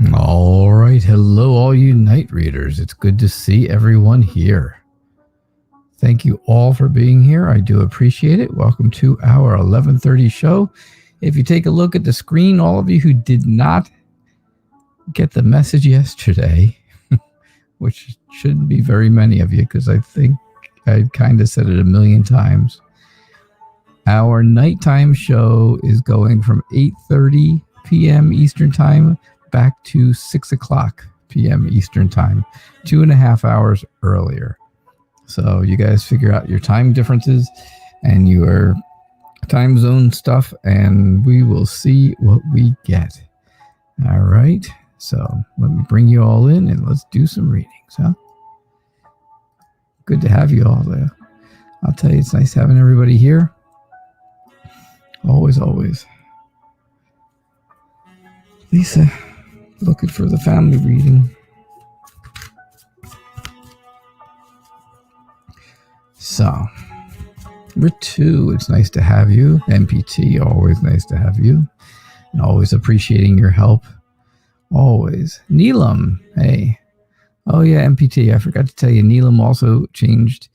All right. Hello, all you night readers. It's good to see everyone here. Thank you all for being here. I do appreciate it. Welcome to our 11:30 show. If you take a look at the screen, all of you who did not get the message yesterday, which shouldn't be very many of you because I think I kind of said it a million times. Our nighttime show is going from 8:30 p.m. Eastern Time back to 6 o'clock p.m. Eastern Time, 2.5 hours earlier. So you guys figure out your time differences and your time zone stuff, and we will see what we get. All right. So let me bring you all in and let's do some readings, huh? Good to have you all there. I'll tell you, it's nice having everybody here. Always, always. Lisa, looking for the family reading. So, number 2, it's nice to have you. MPT, always nice to have you. And always appreciating your help. Always. Neelam, hey. Oh yeah, MPT, I forgot to tell you, Neelam also changed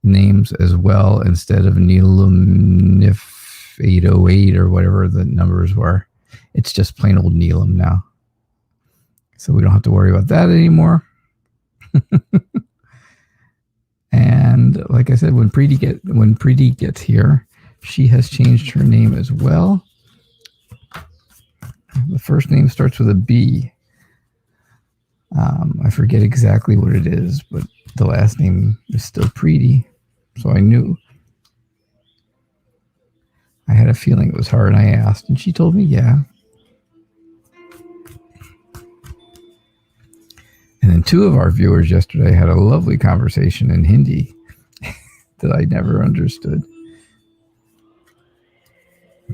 names as well. Instead of Neelam Nif 808 or whatever the numbers were. It's just plain old Neelam now. So we don't have to worry about that anymore. And like I said, when Preeti gets here, she has changed her name as well. The first name starts with a B. I forget exactly what it is, but the last name is still Preeti. So I knew. I had a feeling it was her, and I asked, and she told me, yeah. And then 2 of our viewers yesterday had a lovely conversation in Hindi that I never understood.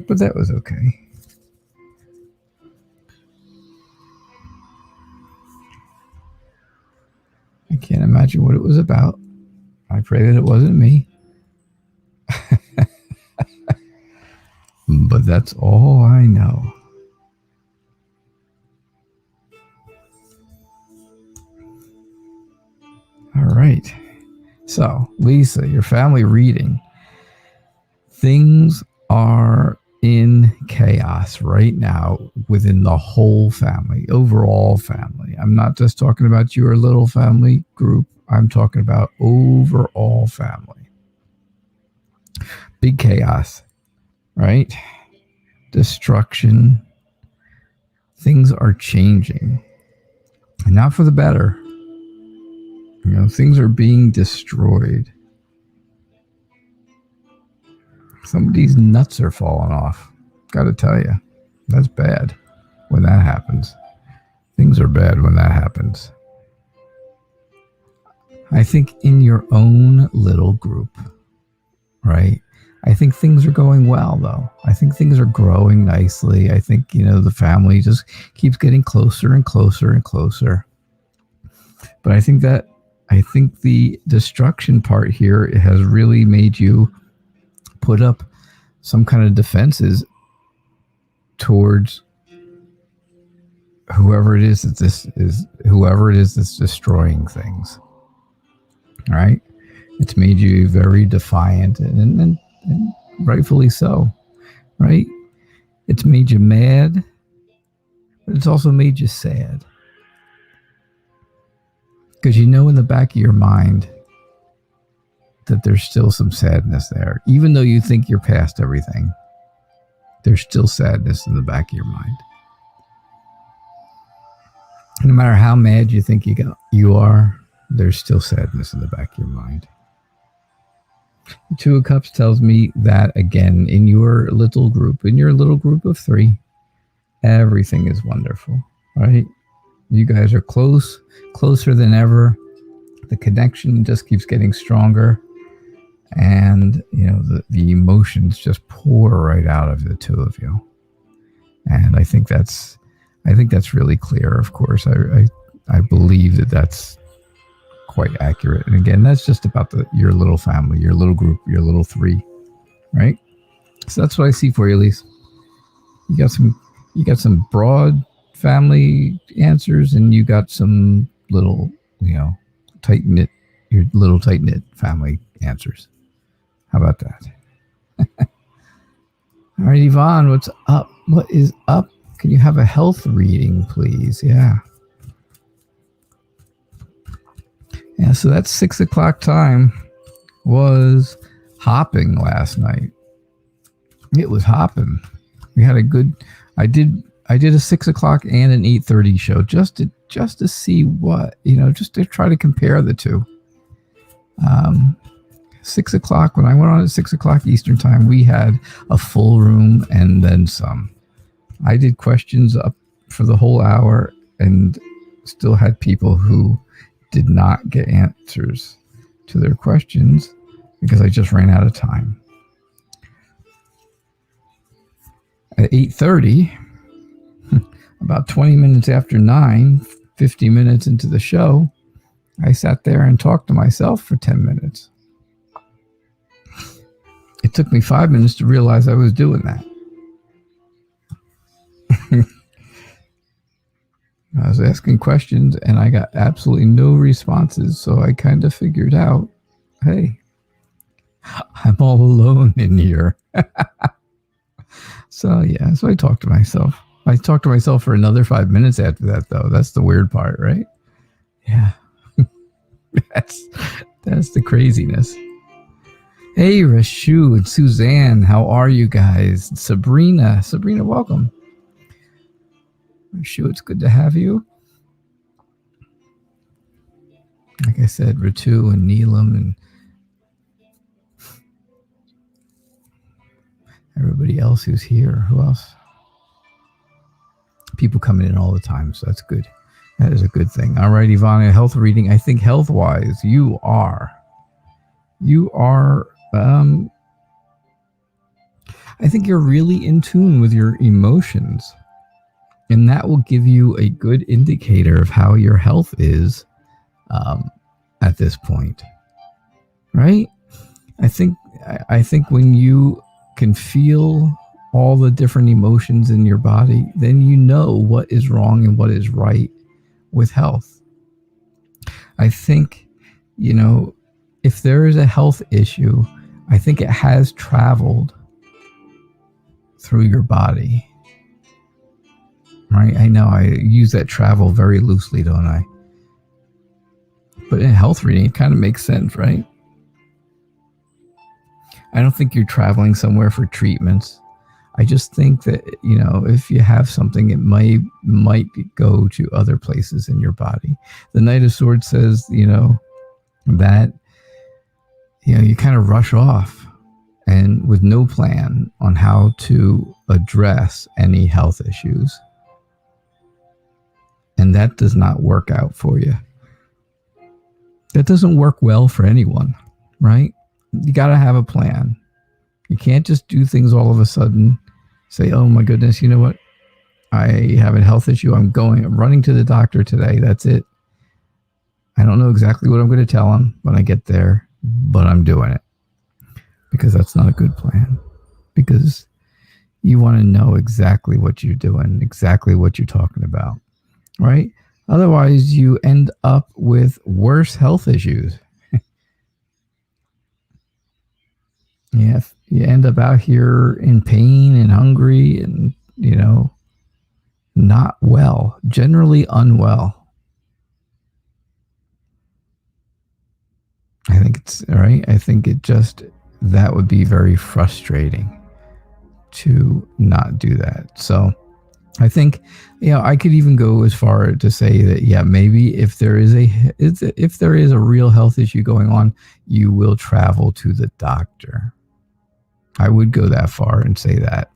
But that was okay. I can't imagine what it was about. I pray that it wasn't me. But that's all I know. All right. So, Lisa, your family reading. Things are in chaos right now within the whole family, overall family. I'm not just talking about your little family group. I'm talking about overall family. Big chaos, right? Destruction. Things are changing. And not for the better. You know, things are being destroyed. Somebody's nuts are falling off. Gotta tell you, that's bad when that happens. Things are bad when that happens. I think in your own little group, right? I think things are going well, though. I think things are growing nicely. I think, you know, the family just keeps getting closer and closer and closer. But I think the destruction part here has really made you put up some kind of defenses towards whoever it is that's destroying things. All right? It's made you very defiant and rightfully so, right? It's made you mad, but it's also made you sad. Because you know in the back of your mind that there's still some sadness there. Even though you think you're past everything, there's still sadness in the back of your mind. And no matter how mad you think you are, there's still sadness in the back of your mind. The 2 of Cups tells me that, again, in your little group of 3, everything is wonderful, right? You guys are closer than ever. The connection just keeps getting stronger. And, you know, the emotions just pour right out of the 2 of you. And I think that's really clear, of course. I believe that that's quite accurate. And again, that's just about your little family, your little group, your little 3, right? So that's what I see for you, Elise. You got some broad family answers, and you got some little, tight-knit, your little tight-knit family answers. How about that? All right, Yvonne, what's up? What is up? Can you have a health reading, please? Yeah. Yeah, so that 6 o'clock time was hopping last night. It was hopping. We had a good, I did a 6 o'clock and an 8:30 show just to see what, just to try to compare the two. 6 o'clock, when I went on at 6 o'clock Eastern time, we had a full room and then some. I did questions up for the whole hour and still had people who did not get answers to their questions because I just ran out of time. At 8:30, about 20 minutes after 9, 50 minutes into the show, I sat there and talked to myself for 10 minutes. It took me 5 minutes to realize I was doing that. I was asking questions and I got absolutely no responses. So I kind of figured out, hey, I'm all alone in here. So I talked to myself. I talked to myself for another 5 minutes after that, though. That's the weird part, right? Yeah. That's the craziness. Hey, Rashu and Suzanne, how are you guys? Sabrina, welcome. Rashu, it's good to have you. Like I said, Ratu and Neelam and everybody else who's here. Who else? People coming in all the time, so that's good. That is a good thing. All right, Ivana, health reading. I think health-wise, you are. I think you're really in tune with your emotions, and that will give you a good indicator of how your health is at this point, right? I think when you can feel all the different emotions in your body, then you know what is wrong and what is right with health. I think, if there is a health issue, I think it has traveled through your body, right? I know I use that travel very loosely, don't I? But in health reading, it kind of makes sense, right? I don't think you're traveling somewhere for treatments. I just think that, if you have something, it might go to other places in your body. The Knight of Swords says, that, you kind of rush off and with no plan on how to address any health issues. And that does not work out for you. That doesn't work well for anyone, right? You got to have a plan. You can't just do things all of a sudden. Say, oh my goodness, you know what? I have a health issue. I'm running to the doctor today. That's it. I don't know exactly what I'm going to tell him when I get there, but I'm doing it. Because that's not a good plan. Because you want to know exactly what you're doing, exactly what you're talking about, right? Otherwise, you end up with worse health issues. Yeah, you end up out here in pain and hungry and, not well, generally unwell. I think it's right. I think that would be very frustrating to not do that. So I think, I could even go as far to say that, maybe if there is a real health issue going on, you will travel to the doctor. I would go that far and say that.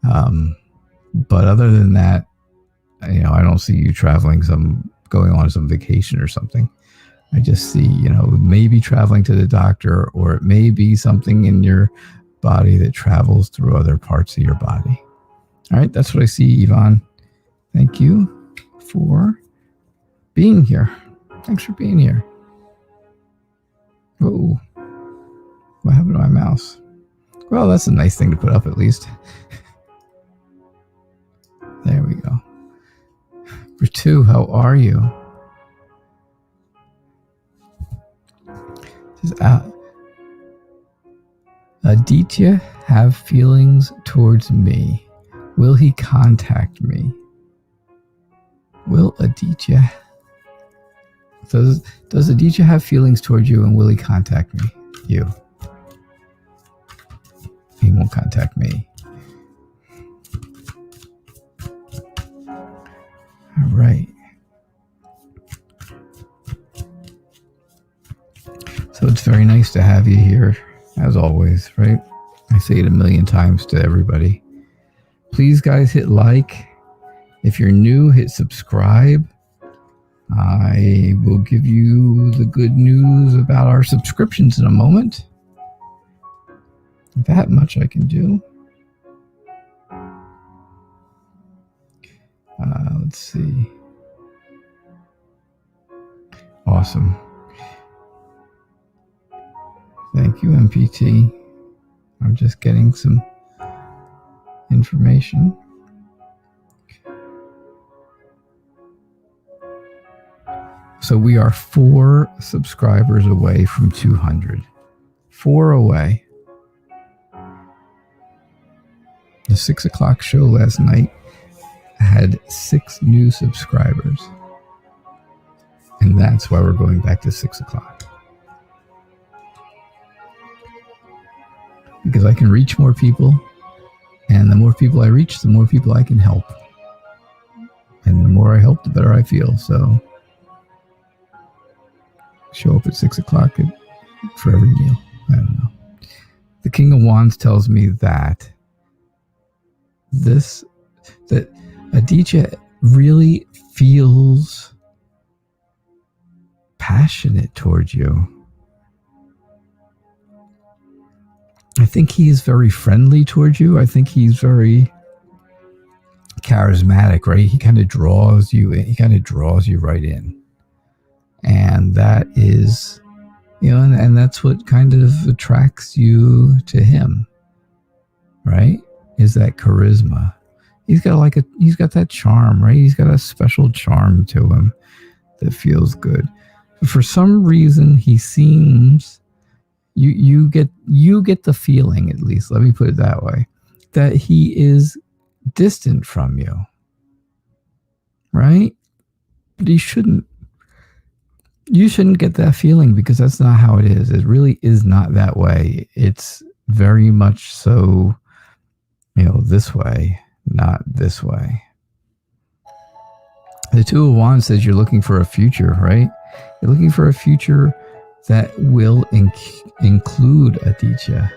But other than that, I don't see you going on some vacation or something. I just see, maybe traveling to the doctor, or it may be something in your body that travels through other parts of your body. All right, that's what I see, Yvonne. Thank you for being here. Thanks for being here. Oh, what happened to my mouse? Well, that's a nice thing to put up at least. There we go. 2, how are you? Does Aditya have feelings towards me? Will he contact me? Will Aditya... Does Aditya have feelings towards you, and will he contact me? You. He won't contact me. All right. So it's very nice to have you here, as always, right? I say it a million times to everybody. Please, guys, hit like. If you're new, hit subscribe. I will give you the good news about our subscriptions in a moment. That much I can do. Let's see. Awesome. Thank you, MPT. I'm just getting some information. So we are 4 subscribers away from 200. 4 away. The 6 o'clock show last night had 6 new subscribers. And that's why we're going back to 6 o'clock. Because I can reach more people. And the more people I reach, the more people I can help. And the more I help, the better I feel. So show up at 6 o'clock for every meal. I don't know. The King of Wands tells me that Aditya really feels passionate towards you. I think he is very friendly towards you. I think he's very charismatic, right? He kind of draws you in. He kind of draws you right in. And that is, and that's what kind of attracts you to him, right? Is that charisma. He's got that charm, right? He's got a special charm to him that feels good. But for some reason, he seems, you get the feeling, at least, let me put it that way, that he is distant from you, right? But he shouldn't. You shouldn't get that feeling, because that's not how it is. It really is not that way. It's very much so, this way, not this way. The 2 of Wands says you're looking for a future, right? You're looking for a future that will include Aditya.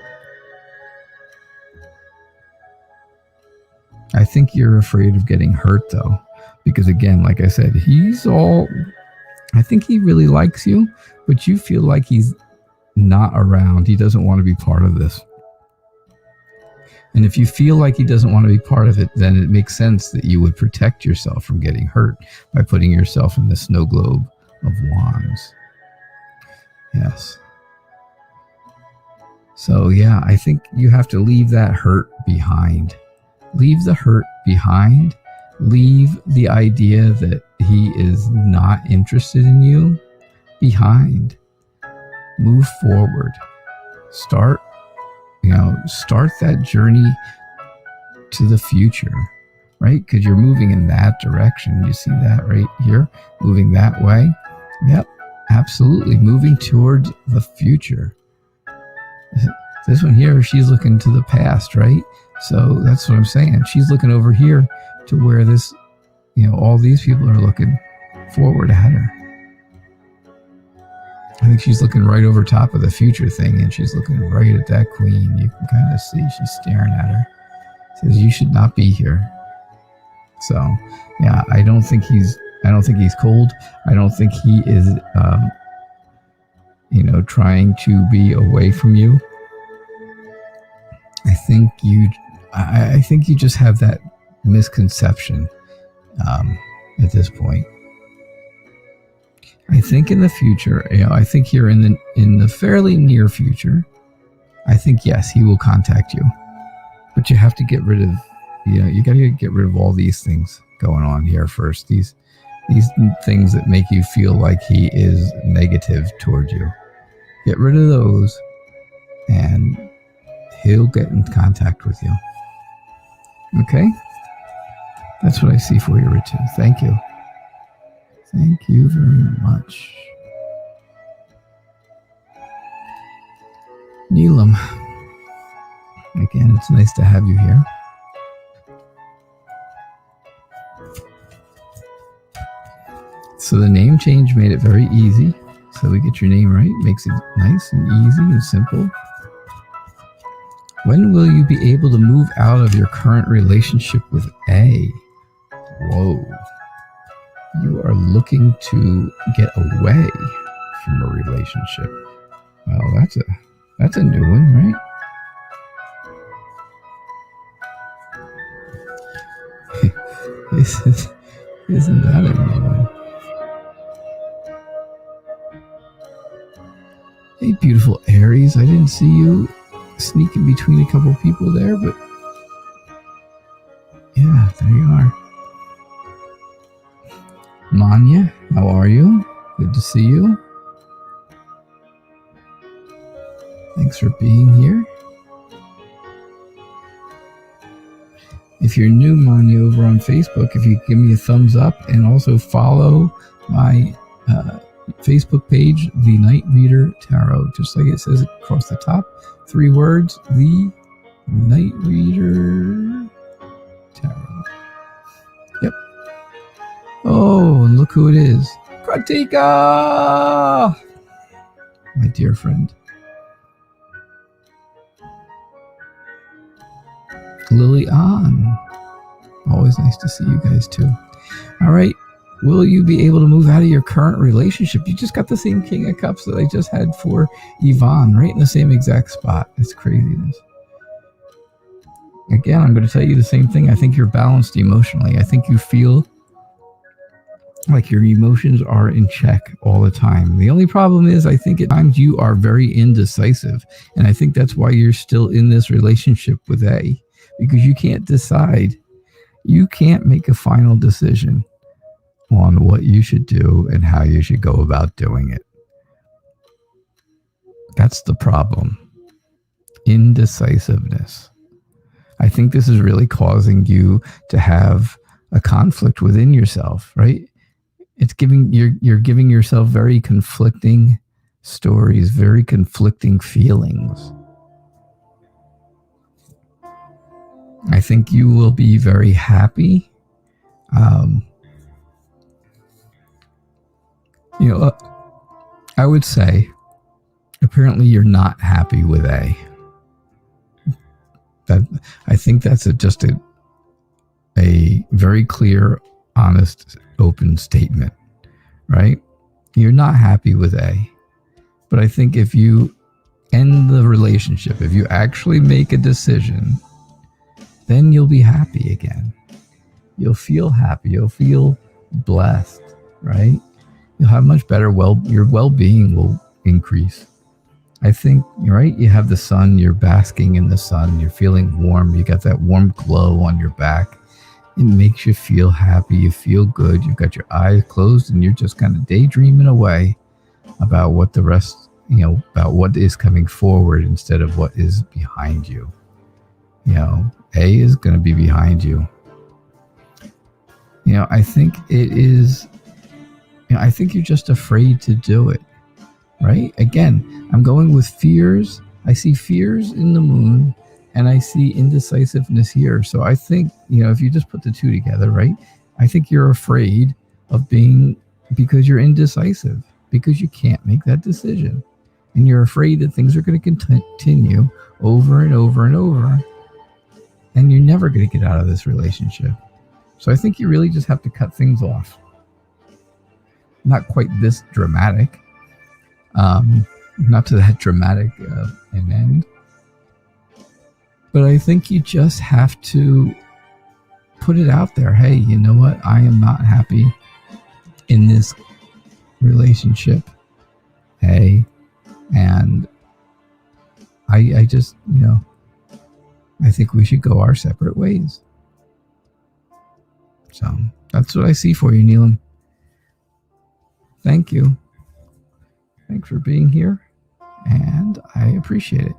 I think you're afraid of getting hurt, though, because again, like I said, I think he really likes you, but you feel like he's not around. He doesn't want to be part of this. And if you feel like he doesn't want to be part of it, then it makes sense that you would protect yourself from getting hurt by putting yourself in the snow globe of wands. Yes. So yeah, I think you have to leave that hurt behind. Leave the hurt behind. Leave the idea that he is not interested in you behind. Move forward. Start that journey to the future, right? Because you're moving in that direction. You see that right here? Moving that way. Yep, absolutely. Moving towards the future. This one here, she's looking to the past, right? So that's what I'm saying. She's looking over here to where this, all these people are looking forward at her. I think she's looking right over top of the future thing, and she's looking right at that queen. You can kind of see she's staring at her. Says, you should not be here. So, yeah, I don't think he's cold. I don't think he is, trying to be away from you. I think you just have that misconception at this point. I think in the future, I think here in the fairly near future, I think yes, he will contact you. But you have to get rid of, you got to get rid of all these things going on here first. These these things that make you feel like he is negative toward you. Get rid of those, and he'll get in contact with you. Okay? That's what I see for you, Richard. Thank you. Thank you very much. Neelam. Again, it's nice to have you here. So the name change made it very easy. So we get your name right. Makes it nice and easy and simple. When will you be able to move out of your current relationship with A? Whoa. You are looking to get away from a relationship. Well, that's a new one, right? Isn't that a new one? Hey, beautiful Aries. I didn't see you sneaking between a couple people there, but yeah, there you are. Manya, how are you? Good to see you. Thanks for being here. If you're new, Manya, over on Facebook, if you give me a thumbs up and also follow my Facebook page, The Knight Reader Tarot, just like it says across the top. 3 words, The Knight Reader Tarot. Yep. Oh, and look who it is. Pratika! My dear friend. Lily Ann. Always nice to see you guys too. All right. Will you be able to move out of your current relationship? You just got the same King of Cups that I just had for Yvonne, right in the same exact spot. It's craziness. Again, I'm going to tell you the same thing. I think you're balanced emotionally. I think you feel like your emotions are in check all the time. The only problem is I think at times you are very indecisive. And I think that's why you're still in this relationship with A. Because you can't decide. You can't make a final decision on what you should do and how you should go about doing it. That's the problem. Indecisiveness. I think this is really causing you to have a conflict within yourself, right? It's you're giving yourself very conflicting stories, very conflicting feelings. I think you will be very happy. I would say, apparently you're not happy with A. I think that's just a very clear, honest, open statement, right? You're not happy with A. But I think if you end the relationship, if you actually make a decision, then you'll be happy again. You'll feel happy. You'll feel blessed, right? You'll have much better your well-being will increase. I think, right? You have the sun, you're basking in the sun, you're feeling warm, you got that warm glow on your back. It makes you feel happy, you feel good, you've got your eyes closed and you're just kind of daydreaming away about what the rest, about what is coming forward instead of what is behind you. A is going to be behind you. I think it is, I think you're just afraid to do it, right? Again, I'm going with fears. I see fears in the moon and I see indecisiveness here. So I think, if you just put the two together, right? I think you're afraid of because you're indecisive, because you can't make that decision. And you're afraid that things are going to continue over and over and over. And you're never going to get out of this relationship. So I think you really just have to cut things off. Not quite this dramatic. Not to that dramatic an end. But I think you just have to put it out there. Hey, you know what? I am not happy in this relationship. Hey, and I just, I think we should go our separate ways. So that's what I see for you, Neelam. Thank you. Thanks for being here, and I appreciate it.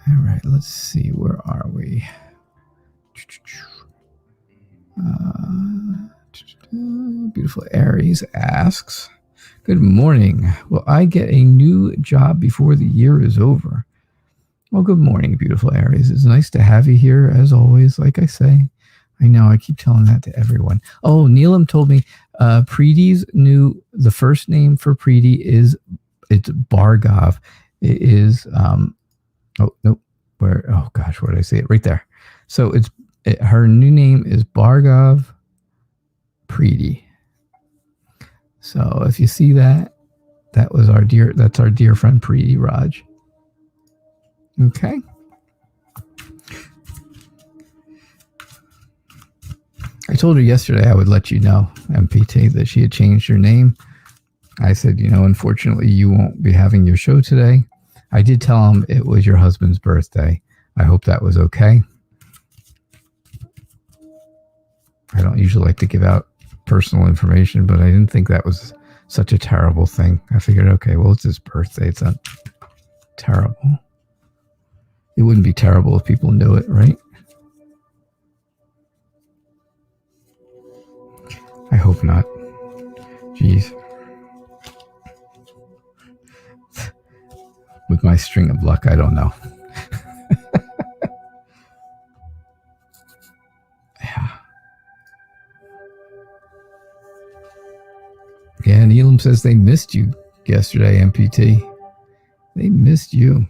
All right, let's see. Where are we? Beautiful Aries asks, good morning. Will I get a new job before the year is over? Well, good morning, beautiful Aries. It's nice to have you here, as always, like I say. I know, I keep telling that to everyone. Oh, Neelam told me Preeti's the first name for Preeti it's Bhargav. It is, oh, nope. Where did I say it? Right there. So her new name is Bhargav Preeti. So if you see that, that's our dear friend Preeti Raj. Okay. I told her yesterday I would let you know, MPT, that she had changed her name. I said, unfortunately, you won't be having your show today. I did tell him it was your husband's birthday. I hope that was okay. I don't usually like to give out personal information, but I didn't think that was such a terrible thing. I figured, okay, well, it's his birthday. It's not terrible. It wouldn't be terrible if people knew it, right? I hope not. Jeez. With my string of luck, I don't know. Yeah, and Elam says they missed you yesterday, MPT. They missed you.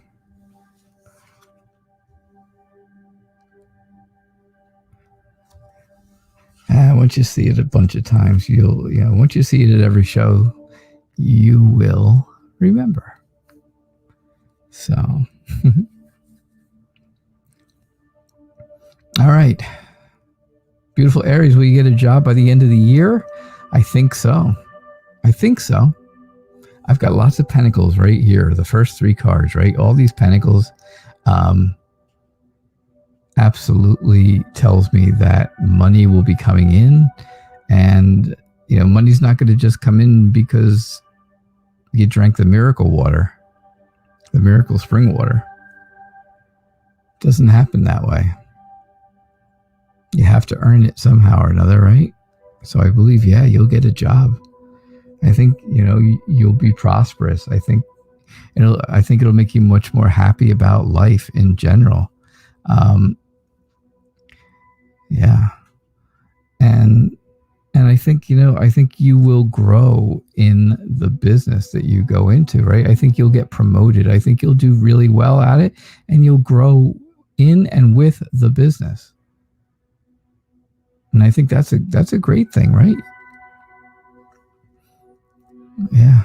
Once you see it a bunch of times, once you see it at every show, you will remember. So, all right. Beautiful Aries, will you get a job by the end of the year? I think so. I've got lots of pentacles right here. The first three cards, right? All these pentacles absolutely tells me that money will be coming in, and money's not going to just come in because you drank the miracle water, the miracle spring water. It doesn't happen that way. You have to earn it somehow or another, right? So I believe, you'll get a job. I think you'll be prosperous. I think it'll make you much more happy about life in general. And I think you will grow in the business that you go into, right? I think you'll get promoted. I think you'll do really well at it, and you'll grow in and with the business. And I think that's a great thing, right? Yeah.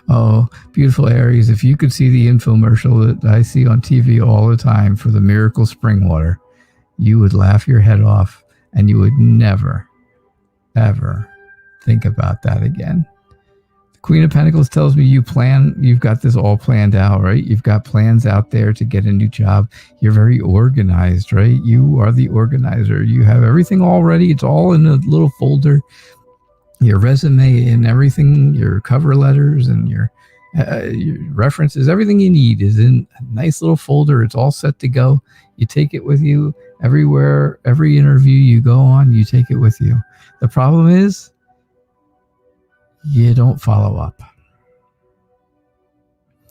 Oh, beautiful Aries, if you could see the infomercial that I see on TV all the time for the miracle spring water, you would laugh your head off, and you would never, ever think about that again. The Queen of Pentacles tells me you've got this all planned out, right? You've got plans out there to get a new job. You're very organized, right? You are the organizer. You have everything all ready. It's all in a little folder. Your resume and everything, your cover letters and your references, everything you need is in a nice little folder. It's all set to go. You take it with you everywhere. Every interview you go on, you take it with you. The problem is you don't follow up.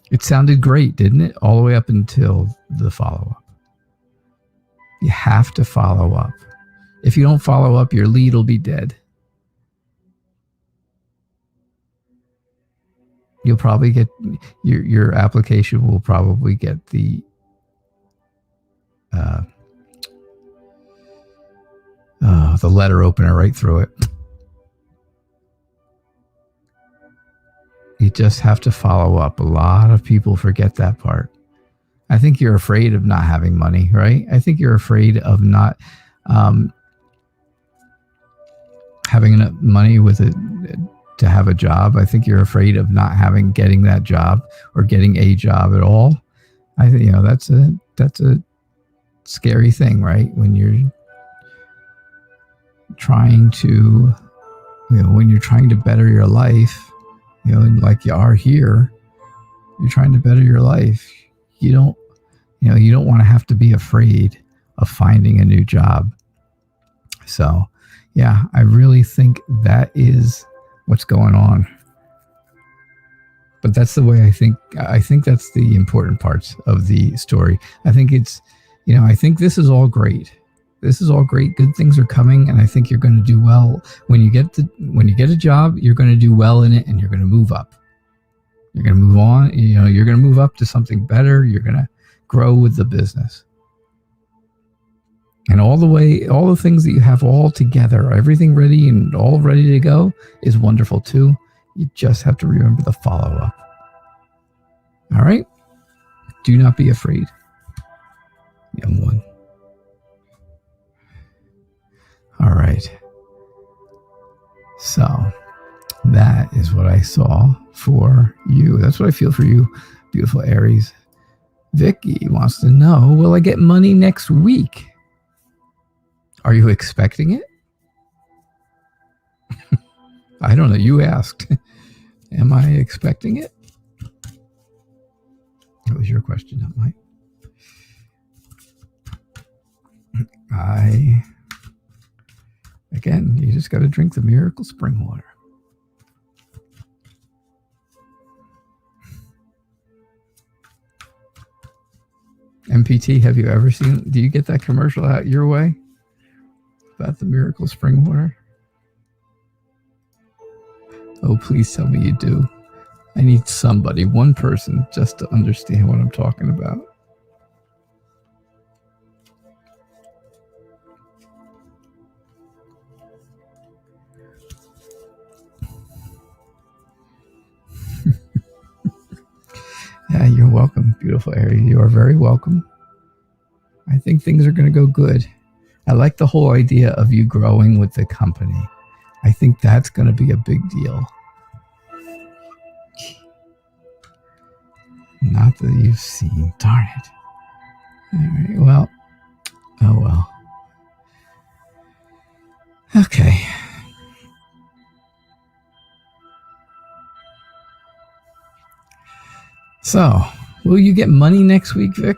It sounded great, didn't it? All the way up until the follow-up. You have to follow up. If you don't follow up, your lead will be dead. You'll probably get your application will probably get the letter opener right through it. You just have to follow up. A lot of people forget that part. I think you're afraid of not having money, right? I think you're afraid of not having enough money with it to have a job. I think you're afraid of not getting that job or getting a job at all. I think that's a scary thing, right? When you're trying to, when you're trying to better your life, and like you are here, you're trying to better your life. You don't want to have to be afraid of finding a new job. So, yeah, I really think that is what's going on. But that's the way I think that's the important parts of the story. I think it's, I think this is all great. This is all great. Good things are coming, and I think you're going to do well. When you get a job, you're going to do well in it, and you're going to move up. You're going to move on. You're going to move up to something better. You're going to grow with the business. And all the things that you have all together, everything ready and all ready to go is wonderful too. You just have to remember the follow-up. All right? Do not be afraid, young one. All right. So that is what I saw for you. That's what I feel for you, beautiful Aries. Vicky wants to know, will I get money next week? Are you expecting it? I don't know. You asked. Am I expecting it? That was your question, not mine. Again, you just got to drink the miracle spring water. MPT, have you ever seen, do you get that commercial out your way about the miracle spring water? Oh, please tell me you do. I need somebody, one person, just to understand what I'm talking about. Yeah, you're welcome, beautiful Aries. You are very welcome. I think things are going to go good. I like the whole idea of you growing with the company. I think that's going to be a big deal. Not that you've seen. Darn it. All right, well. Oh, well. Okay. So, will you get money next week, Vic?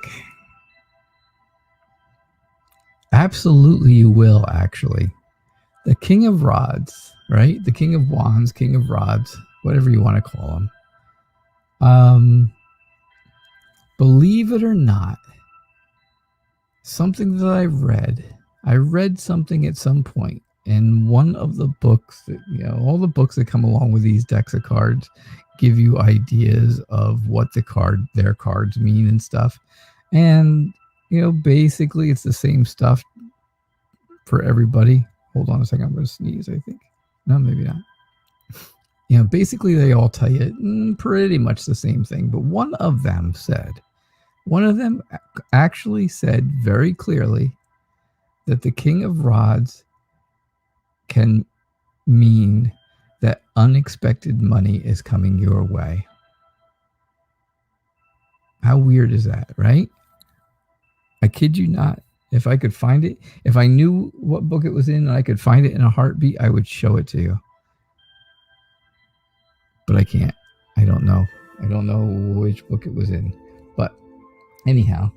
Absolutely you will, actually. The King of Rods, right? The King of Wands, King of Rods, whatever you want to call him. Believe it or not, something that I read something at some point in one of the books that, all the books that come along with these decks of cards give you ideas of what their cards mean and stuff. And, basically it's the same stuff for everybody. Hold on a second. I'm going to sneeze, I think. No, maybe not. Basically they all tell you pretty much the same thing. But one of them actually said very clearly that the King of Rods can mean that unexpected money is coming your way. How weird is that, right? I kid you not. If I could find it, if I knew what book it was in and I could find it in a heartbeat, I would show it to you. But I can't. I don't know. I don't know which book it was in. But anyhow,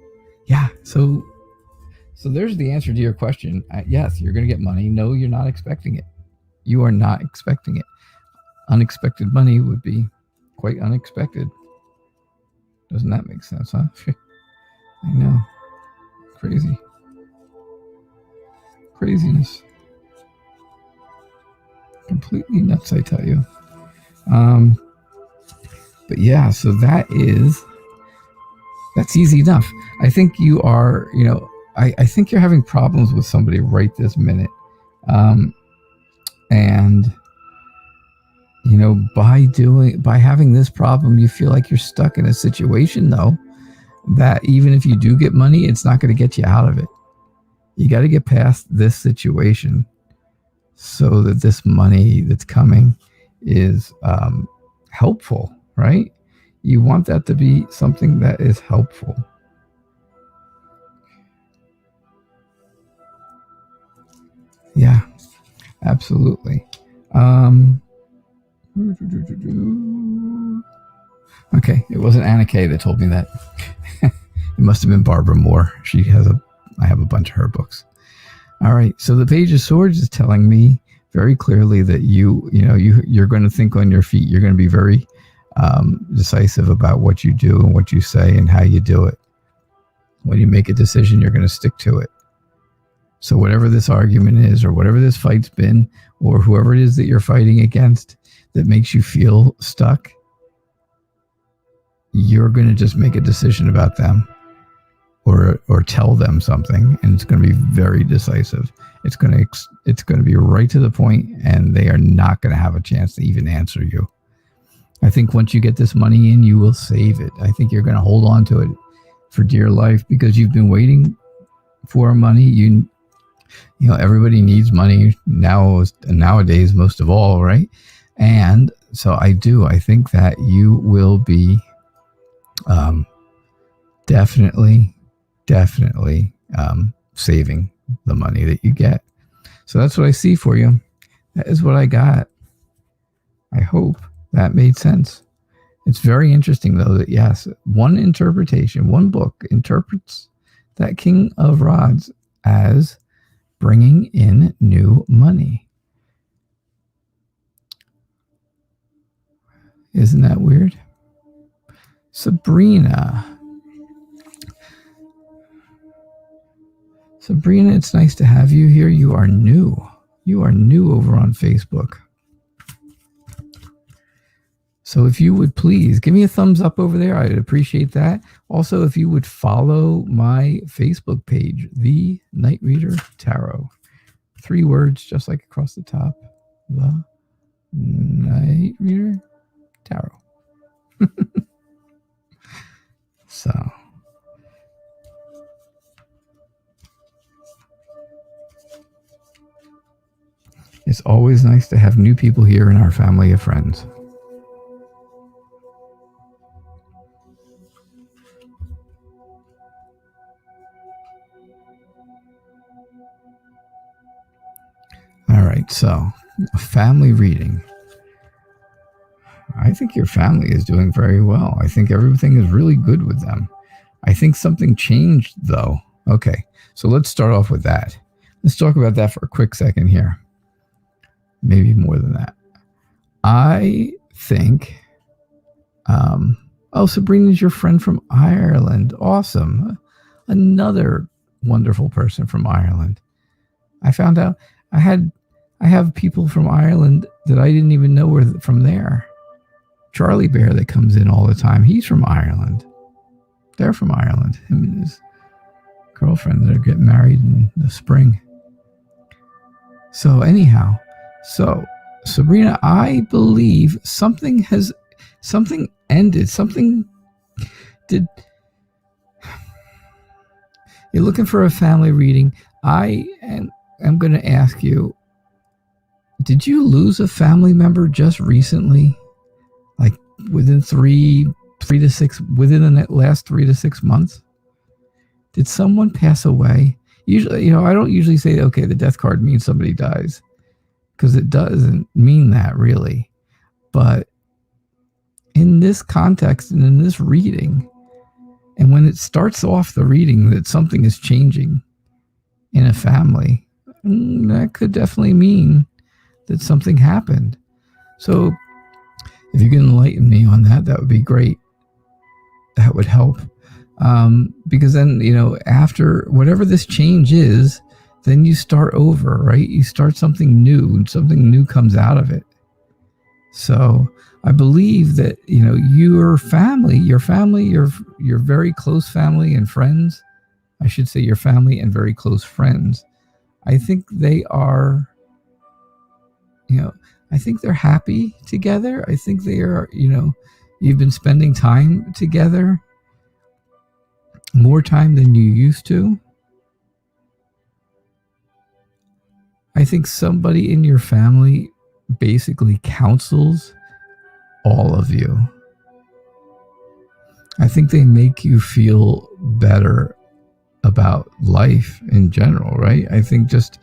yeah. So there's the answer to your question. Yes, you're going to get money. No, you're not expecting it. You are not expecting it. Unexpected money would be quite unexpected. Doesn't that make sense, huh? I know. Craziness. Completely nuts, I tell you. But yeah, so that's easy enough. I think you are, I think you're having problems with somebody right this minute. And by having this problem, you feel like you're stuck in a situation, though, that even if you do get money, it's not going to get you out of it. You got to get past this situation so that this money that's coming is helpful, right? You want that to be something that is helpful. Yeah. Absolutely. Okay, it wasn't Anna Kay that told me that. It must have been Barbara Moore. I have a bunch of her books. All right, so the Page of Swords is telling me very clearly that you're going to think on your feet. You're going to be very decisive about what you do and what you say and how you do it. When you make a decision, you're going to stick to it. So whatever this argument is, or whatever this fight's been, or whoever it is that you're fighting against that makes you feel stuck, you're going to just make a decision about them, or tell them something, and it's going to be very decisive. It's going to be right to the point, and they are not going to have a chance to even answer you. I think once you get this money in, you will save it. I think you're going to hold on to it for dear life because you've been waiting for money. You know, everybody needs money nowadays, most of all, right? And so I think that you will be definitely saving the money that you get. So that's what I see for you. That is what I got. I hope that made sense. It's very interesting, though, that yes, one book interprets that King of Rods as bringing in new money. Isn't that weird? Sabrina, it's nice to have you here. You are new. You are new over on Facebook. So if you would please give me a thumbs up over there, I'd appreciate that. Also, if you would follow my Facebook page, The Knight Reader Tarot. 3 words, just like across the top. The Knight Reader Tarot. So. It's always nice to have new people here in our family of friends. All right, so a family reading. I think your family is doing very well. I think everything is really good with them. I think something changed, though. Okay, so let's start off with that. Let's talk about that for a quick second here. Maybe more than that. I think, Sabrina's your friend from Ireland. Awesome. Another wonderful person from Ireland. I found out I have people from Ireland that I didn't even know were from there. Charlie Bear that comes in all the time. He's from Ireland. They're from Ireland. Him and his girlfriend that are getting married in the spring. So anyhow, Sabrina, I believe something ended. Something did. You're looking for a family reading. I'm going to ask you, did you lose a family member just recently? Like within within the last 3 to 6 months? Did someone pass away? Usually, I don't usually say, okay, the death card means somebody dies, because it doesn't mean that really. But in this context and in this reading, and when it starts off the reading that something is changing in a family, that could definitely mean that something happened. So if you can enlighten me on that, that would be great. That would help. Because then, after whatever this change is, then you start over, right? You start something new, and something new comes out of it. So I believe that, your family, your very close family and friends, I should say your family and very close friends, I think they are, I think they're happy together. I think they are, you've been spending time together, more time than you used to. I think somebody in your family basically counsels all of you. I think they make you feel better about life in general, right? I think just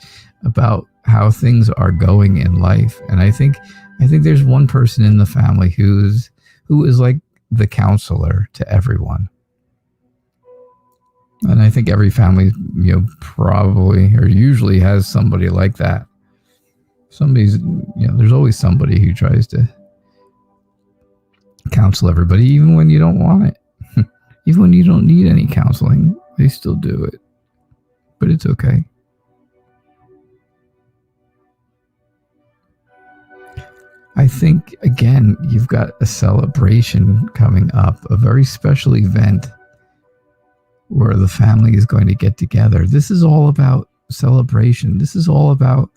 about how things are going in life. And I think there's one person in the family who is like the counselor to everyone. And I think every family, probably or usually has somebody like that. There's always somebody who tries to counsel everybody, even when you don't want it. Even when you don't need any counseling, they still do it. But it's okay. I think, again, you've got a celebration coming up, a very special event where the family is going to get together. This is all about celebration. This is all about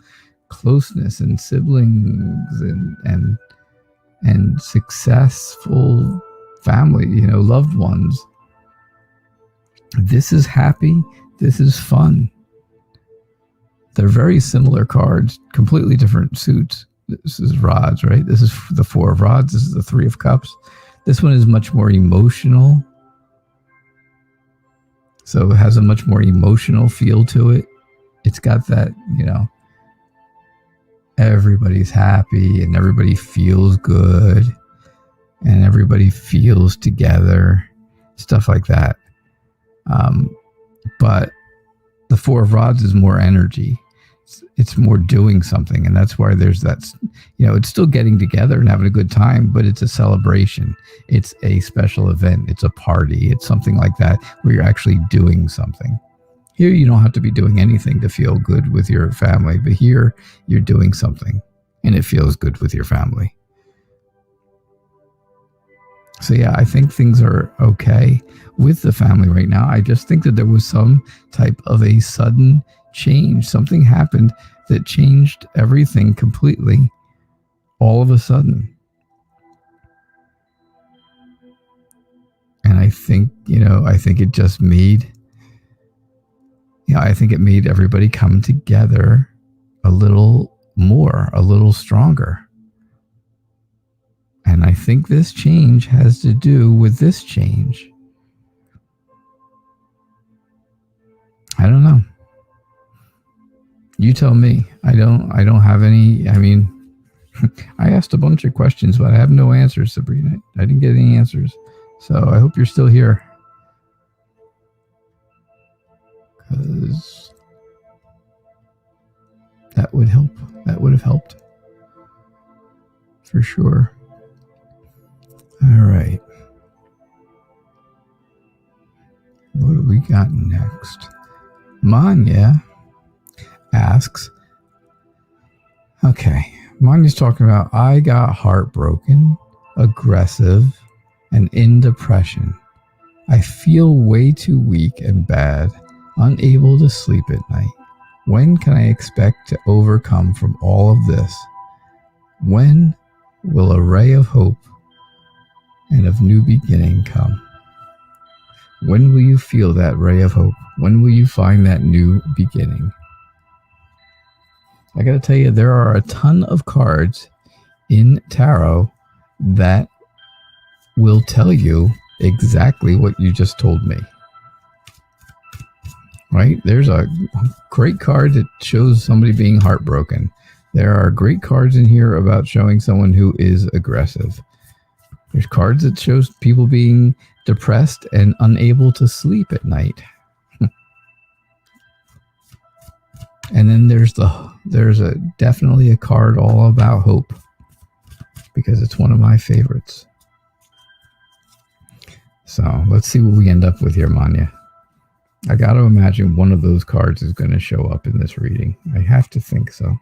closeness and siblings and successful family, loved ones. This is happy. This is fun. They're very similar cards, completely different suits. This is rods, right? This is the 4 of rods. This is the 3 of cups. This one is much more emotional. So it has a much more emotional feel to it. It's got that, everybody's happy and everybody feels good and everybody feels together, stuff like that. But the 4 of rods is more energy. It's more doing something. And that's why there's that, it's still getting together and having a good time, but it's a celebration. It's a special event. It's a party. It's something like that where you're actually doing something. Here, you don't have to be doing anything to feel good with your family, but here you're doing something and it feels good with your family. So yeah, I think things are okay with the family right now. I just think that there was some type of a sudden change. Something happened that changed everything completely all of a sudden. And I think it just made, I think it made everybody come together a little more, a little stronger. And I think this change has to do with this change. I don't know. You tell me. I don't have any, I asked a bunch of questions, but I have no answers, Sabrina. I didn't get any answers. So I hope you're still here. Because that would help. That would have helped. For sure. All right. What do we got next? Manya asks, okay, Manya's talking about, I got heartbroken, aggressive, and in depression. I feel way too weak and bad, unable to sleep at night. When can I expect to overcome from all of this? When will a ray of hope and of new beginning come? When will you feel that ray of hope? When will you find that new beginning? I got to tell you, there are a ton of cards in tarot that will tell you exactly what you just told me. Right? There's a great card that shows somebody being heartbroken. There are great cards in here about showing someone who is aggressive. There's cards that shows people being depressed and unable to sleep at night. And then there's definitely a card all about hope, because it's one of my favorites. So let's see what we end up with here, Manya. I got to imagine one of those cards is going to show up in this reading. I have to think so.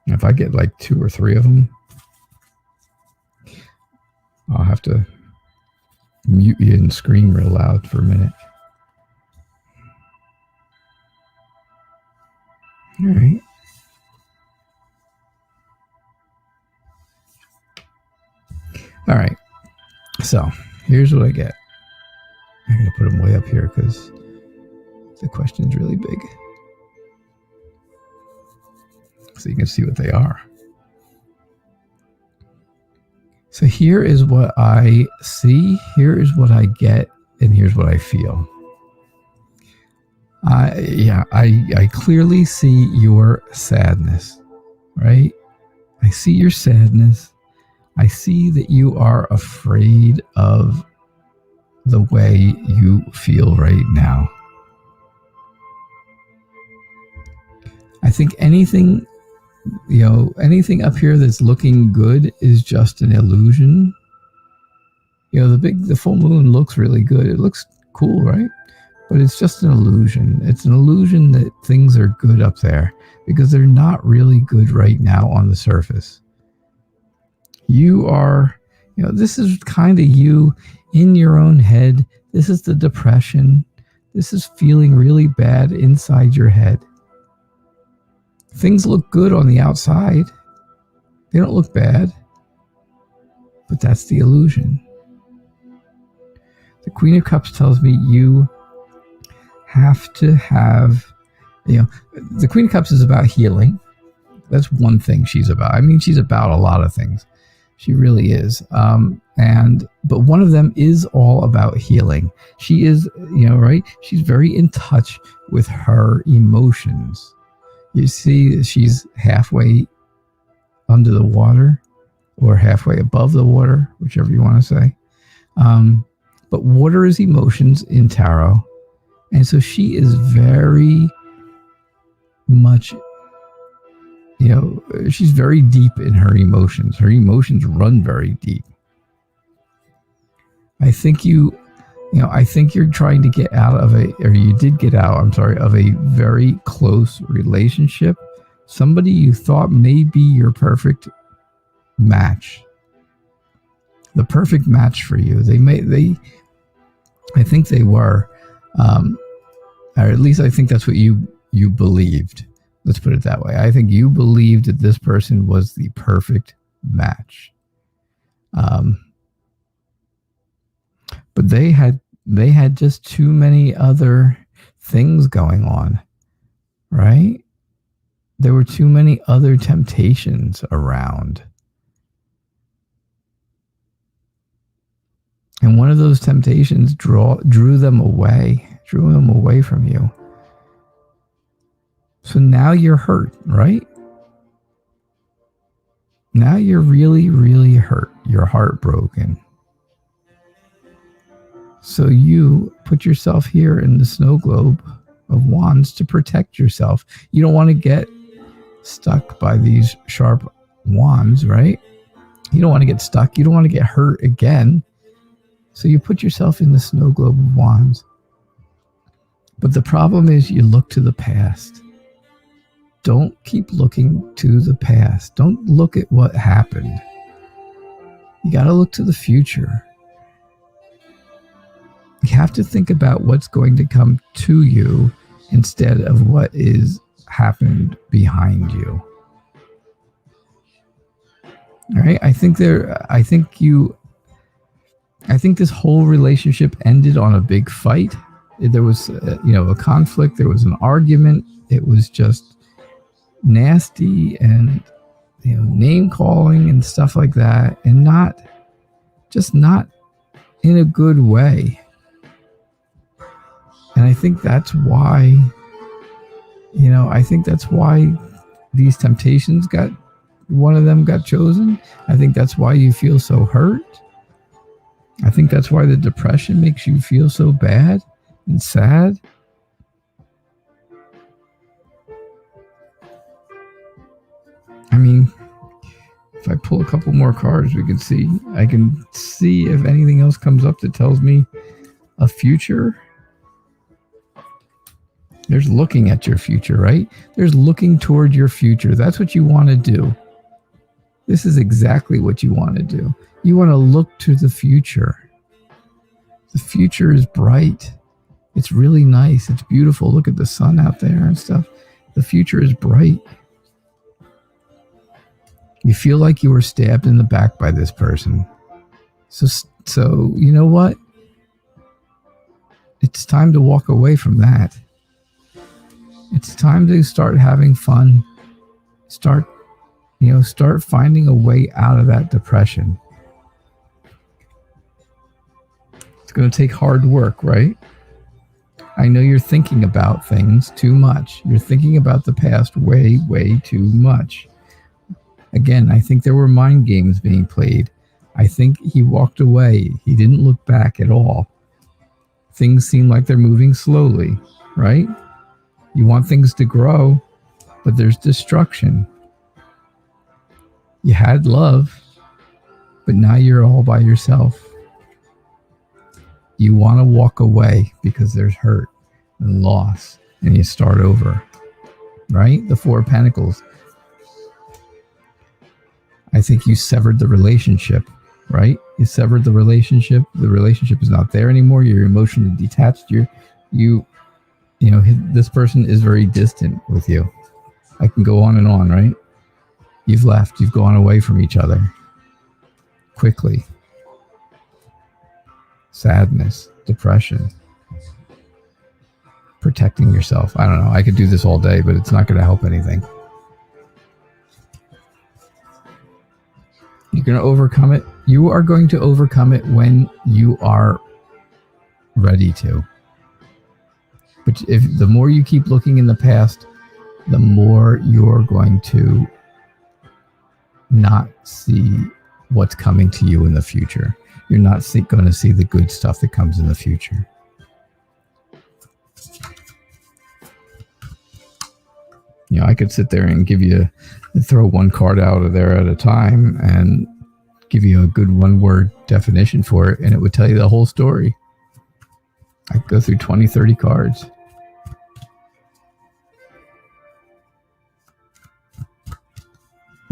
If I get like 2 or 3 of them, I'll have to mute you and scream real loud for a minute. All right. All right. So here's what I get. I'm going to put them way up here because the question's really big. So you can see what they are. So here is what I see, here is what I get, and here's what I feel. I clearly see your sadness, right? I see your sadness. I see that you are afraid of the way you feel right now. I think anything up here that's looking good is just an illusion. The full moon looks really good. It looks cool, right? But it's just an illusion. It's an illusion that things are good up there because they're not really good right now on the surface. You are, this is kind of you in your own head. This is the depression. This is feeling really bad inside your head. Things look good on the outside. They don't look bad. But that's the illusion. The Queen of Cups tells me you have to have, the Queen of Cups is about healing. That's one thing she's about. I mean, she's about a lot of things. She really is. But one of them is all about healing. She is, right? She's very in touch with her emotions. You see, she's halfway under the water or halfway above the water, whichever you want to say. But water is emotions in tarot. And so she is very much, she's very deep in her emotions. Her emotions run very deep. I think I think you're trying to get out of you did get out, of a very close relationship. Somebody you thought may be your perfect match. The perfect match for you. I think they were, or at least I think that's what you believed. Let's put it that way. I think you believed that this person was the perfect match. But they had just too many other things going on, right? There were too many other temptations around. And one of those temptations drew them away from you. So now you're hurt, right? Now you're really, really hurt. You're heartbroken. So you put yourself here in the snow globe of wands to protect yourself. You don't want to get stuck by these sharp wands, right? You don't want to get stuck. You don't want to get hurt again. So you put yourself in the snow globe of wands. But the problem is you look to the past. Don't keep looking to the past. Don't look at what happened. You got to look to the future. You have to think about what's going to come to you instead of what is happened behind you. All right? I think this whole relationship ended on a big fight. There was, a conflict. There was an argument. It was just nasty and, name calling and stuff like that, and not in a good way. And I think that's why, these temptations one of them got chosen. I think that's why you feel so hurt. I think that's why the depression makes you feel so bad and sad. I mean, if I pull a couple more cards, I can see if anything else comes up that tells me a future. There's looking at your future, right? There's looking toward your future. That's what you want to do. This is exactly what you want to do. You want to look to the future. The future is bright. It's really nice. It's beautiful. Look at the sun out there and stuff. The future is bright. You feel like you were stabbed in the back by this person. So you know what? It's time to walk away from that. It's time to start having fun. Start finding a way out of that depression. It's going to take hard work, right? I know you're thinking about things too much. You're thinking about the past way, way too much. Again, I think there were mind games being played. I think he walked away. He didn't look back at all. Things seem like they're moving slowly, right? You want things to grow, but there's destruction. You had love, but now you're all by yourself. You want to walk away because there's hurt and loss, and you start over, right? The Four of Pentacles. I think you severed the relationship, right? You severed the relationship. The relationship is not there anymore. You're emotionally detached. You know, this person is very distant with you. I can go on and on, right? You've left. You've gone away from each other quickly. Sadness, depression, protecting yourself. I don't know. I could do this all day, but it's not going to help anything. You're going to overcome it. You are going to overcome it when you are ready to. But if the more you keep looking in the past, the more you're going to not see what's coming to you in the future. You're not going to see the good stuff that comes in the future. You know, I could sit there and throw one card out of there at a time and give you a good one-word definition for it, and it would tell you the whole story. I could go through 20, 30 cards.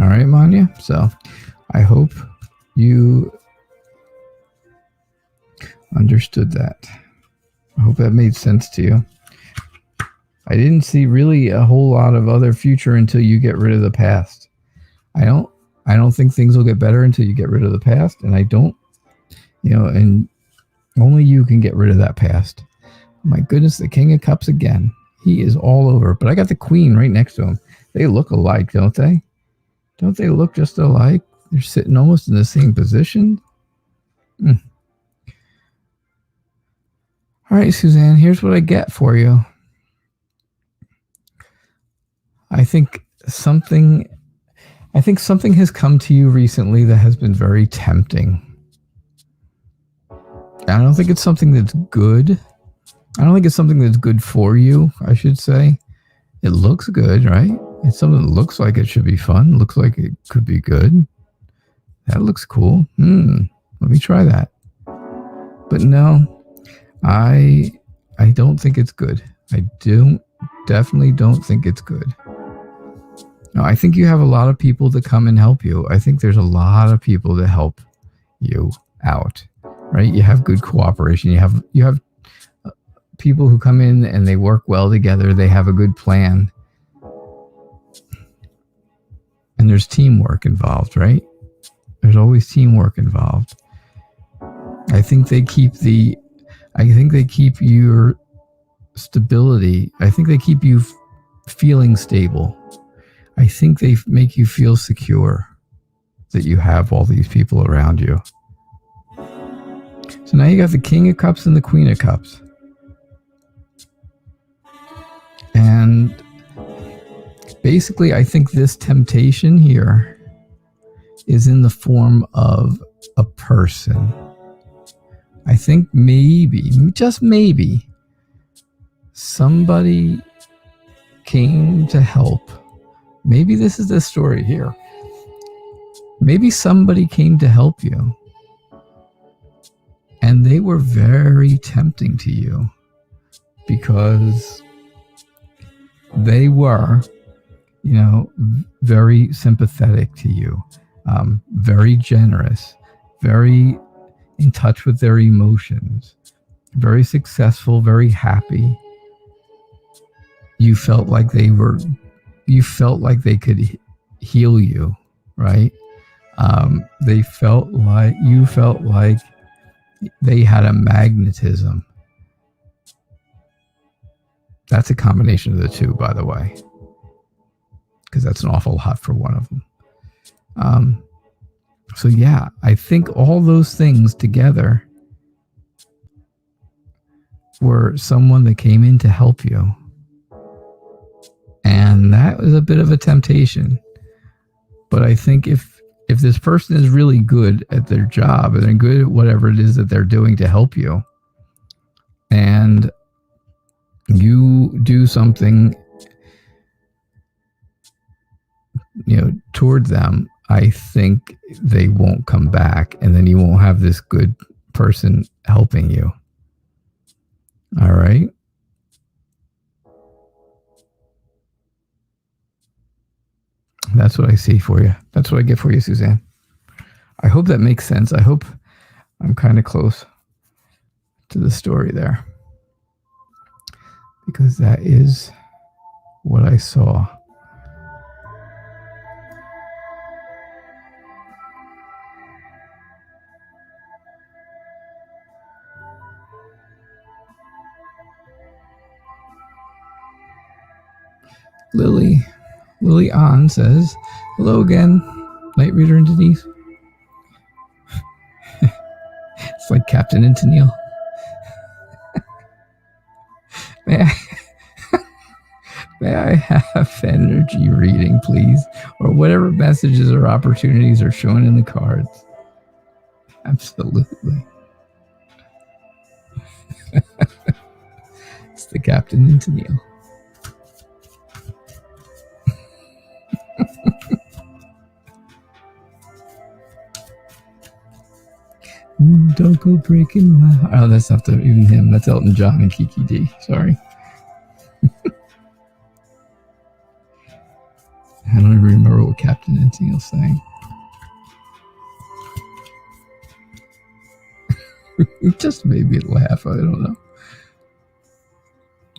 All right, Manya. So I hope you understood that. I hope that made sense to you. I didn't see really a whole lot of other future until you get rid of the past. I don't think things will get better until you get rid of the past, and I don't, you know, and only you can get rid of that past. My goodness, the King of Cups again. He is all over, but I got the Queen right next to him. They look alike, don't they? Don't they look just alike? They're sitting almost in the same position. All right, Suzanne, here's what I get for you. I think something has come to you recently that has been very tempting. I don't think it's something that's good. I don't think it's something that's good for you, I should say. It looks good, right? It's something that looks like it should be fun. Looks like it could be good. That looks cool. Let me try that. But no, I don't think it's good. I definitely don't think it's good. No, I think you have a lot of people that come and help you. I think there's a lot of people that help you out, right? You have good cooperation. You have people who come in and they work well together. They have a good plan. And there's teamwork involved, right? There's always teamwork involved. I think they keep your stability. I think they keep you feeling stable. I think they make you feel secure that you have all these people around you. So now you got the King of Cups and the Queen of Cups. And basically, I think this temptation here is in the form of a person. I think maybe, just maybe, somebody came to help. Maybe this is the story here. Maybe somebody came to help you. And they were very tempting to you because they were, you know, very sympathetic to you, very generous, very in touch with their emotions, very successful, very happy. You felt like they could heal you, right? You felt like they had a magnetism. That's a combination of the two, by the way, because that's an awful lot for one of them. So yeah, I think all those things together for someone that came in to help you. And that was a bit of a temptation. But I think if this person is really good at their job and they're good at whatever it is that they're doing to help you, and you do something, toward them, I think they won't come back, and then you won't have this good person helping you. All right. That's what I see for you. That's what I get for you, Suzanne. I hope that makes sense. I hope I'm kind of close to the story there, because that is what I saw. Lily On says, hello again, Night Reader and Denise. It's like Captain and Tennille. May I have energy reading, please? Or whatever messages or opportunities are shown in the cards. Absolutely. It's the Captain and Tennille. Don't go breaking my heart. Oh, that's not even him. That's Elton John and Kiki D. Sorry. I don't even remember what Captain and Tennille saying. It just made me laugh. I don't know.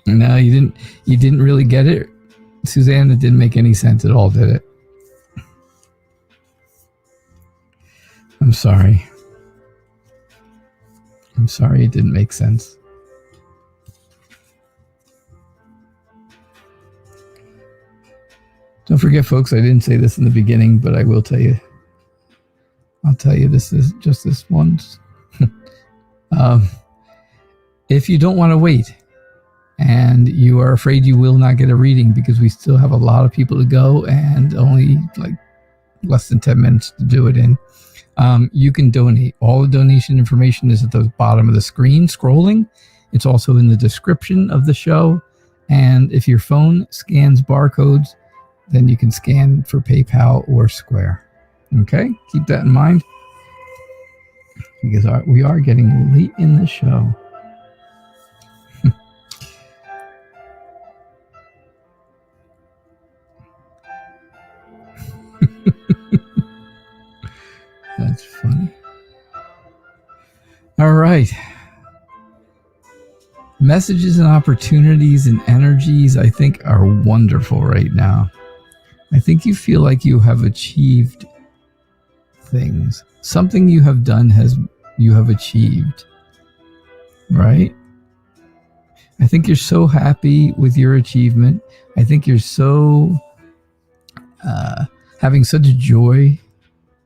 No, you didn't really get it, Suzanne. It didn't make any sense at all, did it? I'm sorry. I'm sorry it didn't make sense. Don't forget, folks, I didn't say this in the beginning, but I will tell you. I'll tell you this is just this once. If you don't want to wait and you are afraid you will not get a reading because we still have a lot of people to go and only like less than 10 minutes to do it in, you can donate. All the donation information is at the bottom of the screen scrolling. It's also in the description of the show. And if your phone scans barcodes, then you can scan for PayPal or Square. Okay? Keep that in mind, because we are getting late in the show. That's funny. All right. Messages and opportunities and energies, I think, are wonderful right now. I think you feel like you have achieved things. Something you have done you have achieved, right? I think you're so happy with your achievement. I think you're so having such joy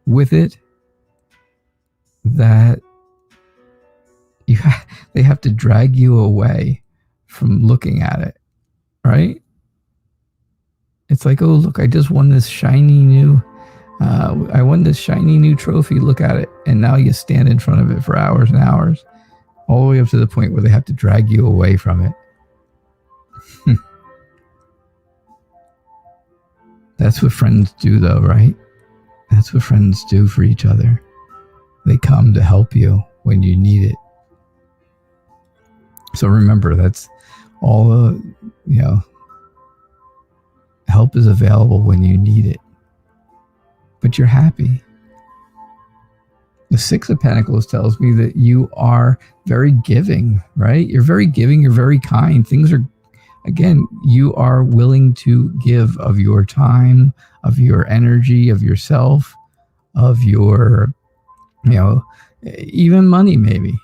with it that they have to drag you away from looking at it, right? It's like, oh, look, I just won this shiny new trophy. Look at it. And now you stand in front of it for hours and hours, all the way up to the point where they have to drag you away from it. That's what friends do, though, right? That's what friends do for each other. They come to help you when you need it. So remember, that's all, help is available when you need it. But you're happy. The Six of Pentacles tells me that you are very giving, right? You're very giving. You're very kind. Again, you are willing to give of your time, of your energy, of yourself, of your, even money maybe,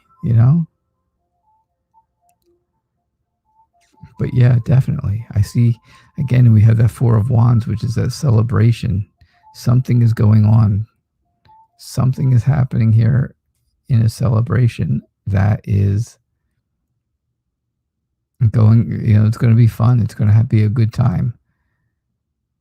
But yeah, definitely. I see, again, we have that Four of Wands, which is that celebration. Something is going on. Something is happening here in a celebration that is going, it's going to be fun. It's going to be a good time.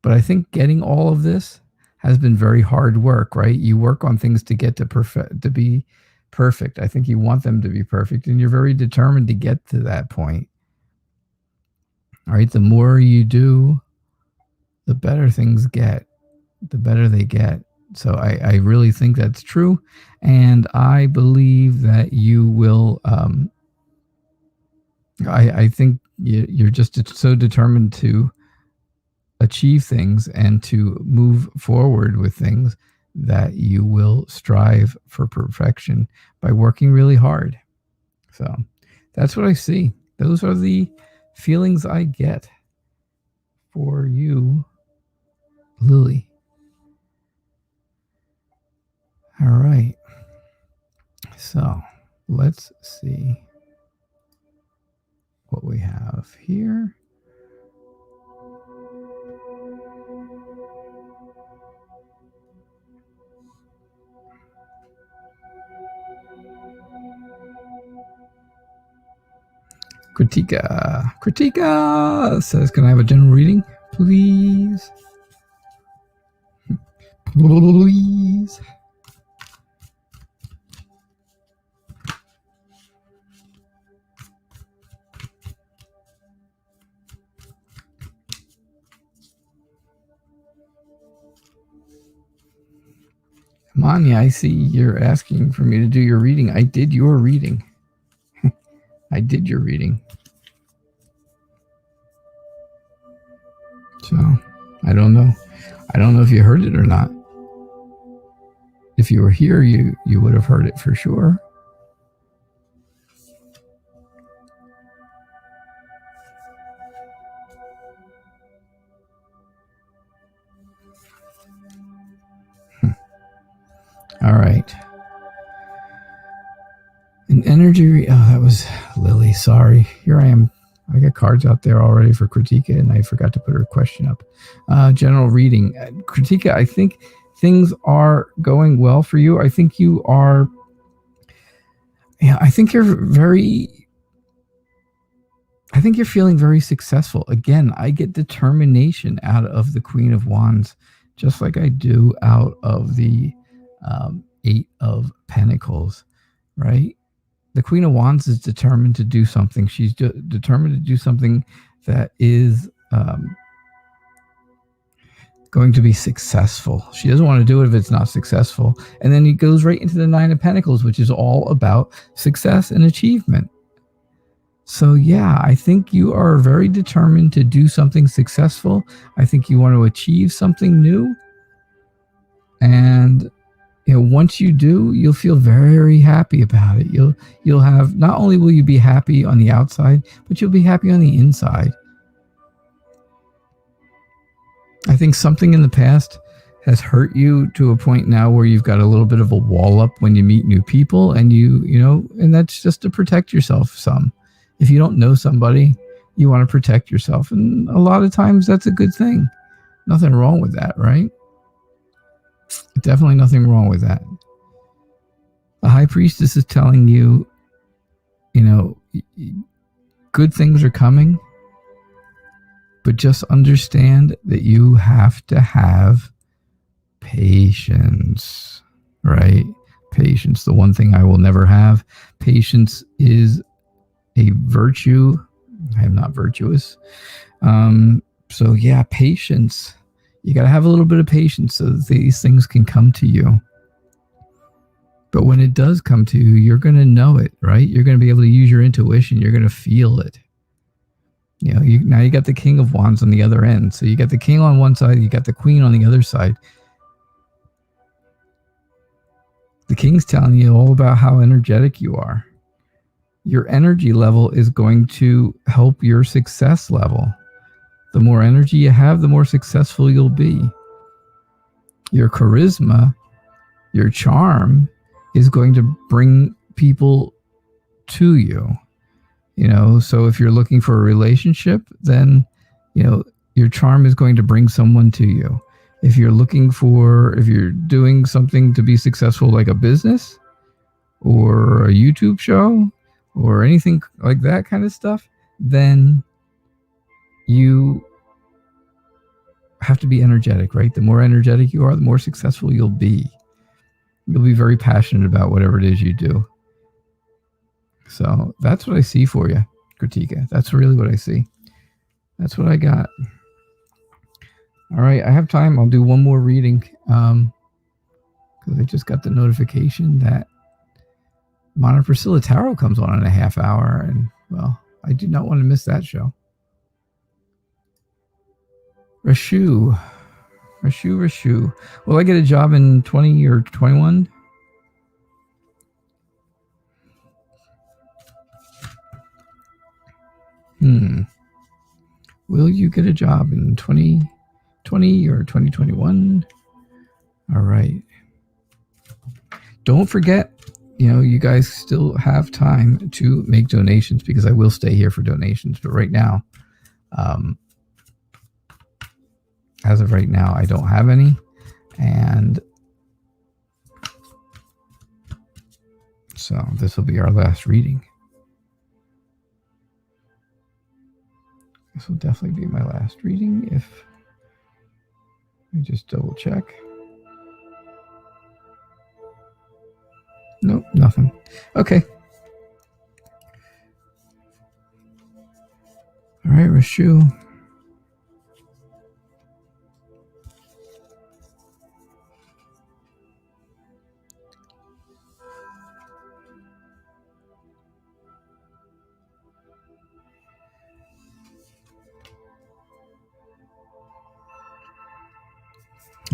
But I think getting all of this has been very hard work, right? You work on things to get to be perfect. I think you want them to be perfect, and you're very determined to get to that point. All right, the more you do, the better things get, the better they get. So I really think that's true, and I believe that you will. I think you're just so determined to achieve things and to move forward with things that you will strive for perfection by working really hard. So that's what I see. Those are the feelings I get for you, Lily. All right. So let's see what we have here. Kritika says, can I have a general reading, please? Please. Manya, I see you're asking for me to do your reading. I did your reading. I did your reading. So, I don't know. I don't know if you heard it or not. If you were here, you would have heard it for sure. All right. An energy. That was Lily. Sorry. Here I am. I got cards out there already for Kritika, and I forgot to put her question up. General reading. Kritika, I think things are going well for you. I think you are. Yeah, I think you're feeling very successful. Again, I get determination out of the Queen of Wands, just like I do out of the Eight of Pentacles, right? The Queen of Wands is determined to do something. She's determined to do something that is going to be successful. She doesn't want to do it if it's not successful. And then he goes right into the Nine of Pentacles, which is all about success and achievement. So yeah, I think you are very determined to do something successful. I think you want to achieve something new. And once you do, you'll feel very happy about it. You'll have, not only will you be happy on the outside, but you'll be happy on the inside. I think something in the past has hurt you to a point now where you've got a little bit of a wall up when you meet new people, and and that's just to protect yourself some. If you don't know somebody, you want to protect yourself. And a lot of times that's a good thing. Nothing wrong with that, right? Definitely nothing wrong with that. The High Priestess is telling you, good things are coming, but just understand that you have to have patience, right? Patience, the one thing I will never have. Patience is a virtue. I am not virtuous. So yeah, patience. You got to have a little bit of patience so that these things can come to you. But when it does come to you, you're going to know it, right? You're going to be able to use your intuition. You're going to feel it. Now you got the King of Wands on the other end. So you got the King on one side, you got the Queen on the other side. The King's telling you all about how energetic you are. Your energy level is going to help your success level. The more energy you have, the more successful you'll be. Your charisma, your charm is going to bring people to you. So if you're looking for a relationship, then, your charm is going to bring someone to you. If you're doing something to be successful, like a business or a YouTube show or anything like that kind of stuff, then you have to be energetic, right? The more energetic you are, the more successful you'll be. You'll be very passionate about whatever it is you do. So that's what I see for you, Kritika. That's really what I see. That's what I got. All right, I have time. I'll do one more reading because I just got the notification that Mana Priscilla Tarot comes on in a half hour, and well, I do not want to miss that show. Rashu. Will I get a job in 20 or 21? Will you get a job in 2020 or 2021? All right. Don't forget, you guys still have time to make donations because I will stay here for donations. But right now, as of right now, I don't have any. And so this will be our last reading. This will definitely be my last reading. Let me just double check. Nope, nothing. Okay. All right, Rashu.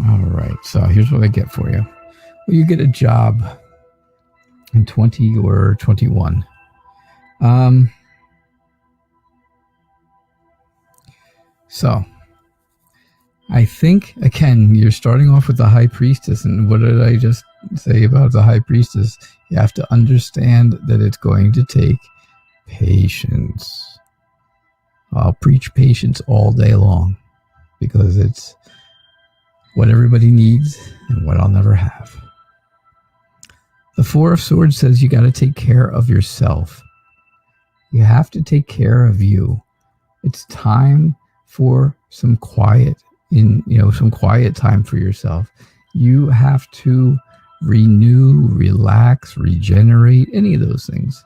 All right, so here's what I get for you. Will you get a job in 20 or 21? So I think, again, you're starting off with the High Priestess. And what did I just say about the High Priestess? You have to understand that it's going to take patience. I'll preach patience all day long because it's what everybody needs and what I'll never have. The Four of Swords says you got to take care of yourself. You have to take care of you. It's time for some quiet some quiet time for yourself. You have to renew, relax, regenerate, any of those things.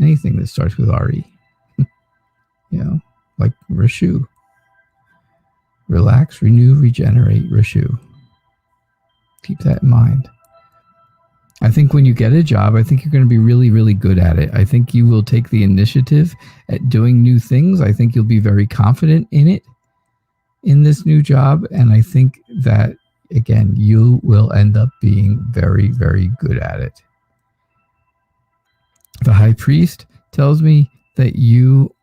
Anything that starts with RE. Like Rashu. Relax, renew, regenerate, Rashu. Keep that in mind. I think when you get a job, I think you're going to be really, really good at it. I think you will take the initiative at doing new things. I think you'll be very confident in it, in this new job. And I think that, again, you will end up being very, very good at it. The High Priest tells me that you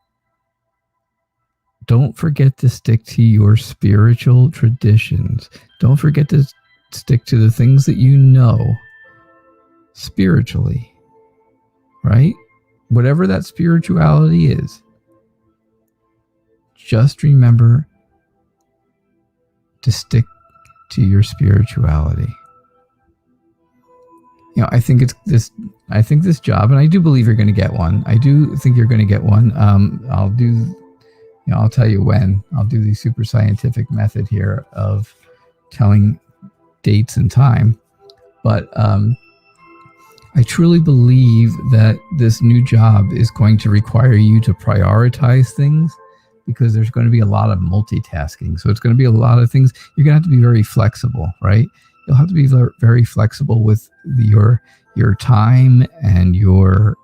don't forget to stick to your spiritual traditions. Don't forget to stick to the things that you know spiritually, right? Whatever that spirituality is, just remember to stick to your spirituality. I think this job, and I do believe you're going to get one. I do think you're going to get one. I'll tell you when. I'll do the super scientific method here of telling dates and time. But I truly believe that this new job is going to require you to prioritize things because there's going to be a lot of multitasking. So it's going to be a lot of things. You're going to have to be very flexible, right? You'll have to be very flexible with your time and your,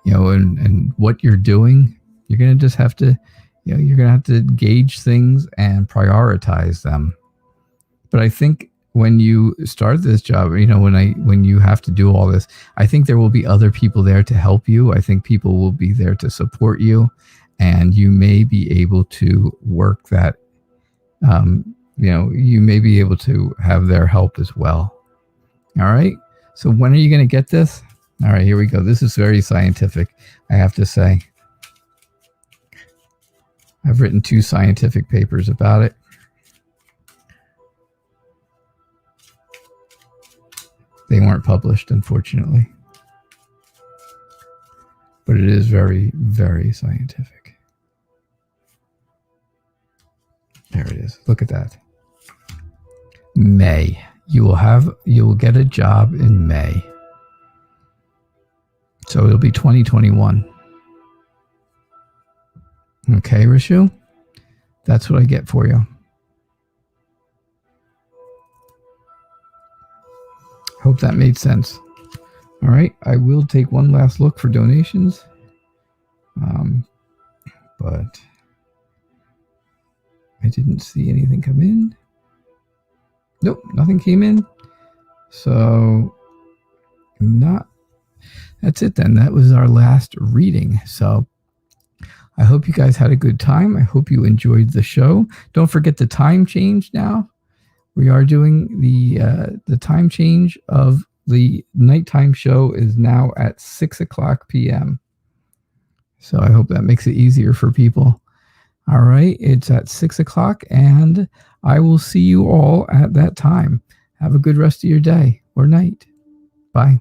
and what you're doing. You're going to just have to, you're going to have to gauge things and prioritize them. But I think when you start this job, when you have to do all this, I think there will be other people there to help you. I think people will be there to support you, and you may be able to work that. You may be able to have their help as well. All right. So when are you going to get this? All right, here we go. This is very scientific, I have to say. I've written 2 scientific papers about it. They weren't published, unfortunately. but it is very, very scientific. There it is. Look at that. May. You will get a job in May. So it'll be 2021. Okay, Rishu? That's what I get for you. Hope that made sense. All right, I will take one last look for donations. But I didn't see anything come in. Nope, nothing came in. So that's it then. That was our last reading. So I hope you guys had a good time. I hope you enjoyed the show. Don't forget the time change now. We are doing the time change of the nighttime show is now at 6 o'clock p.m. So I hope that makes it easier for people. All right, it's at 6 o'clock, and I will see you all at that time. Have a good rest of your day or night. Bye.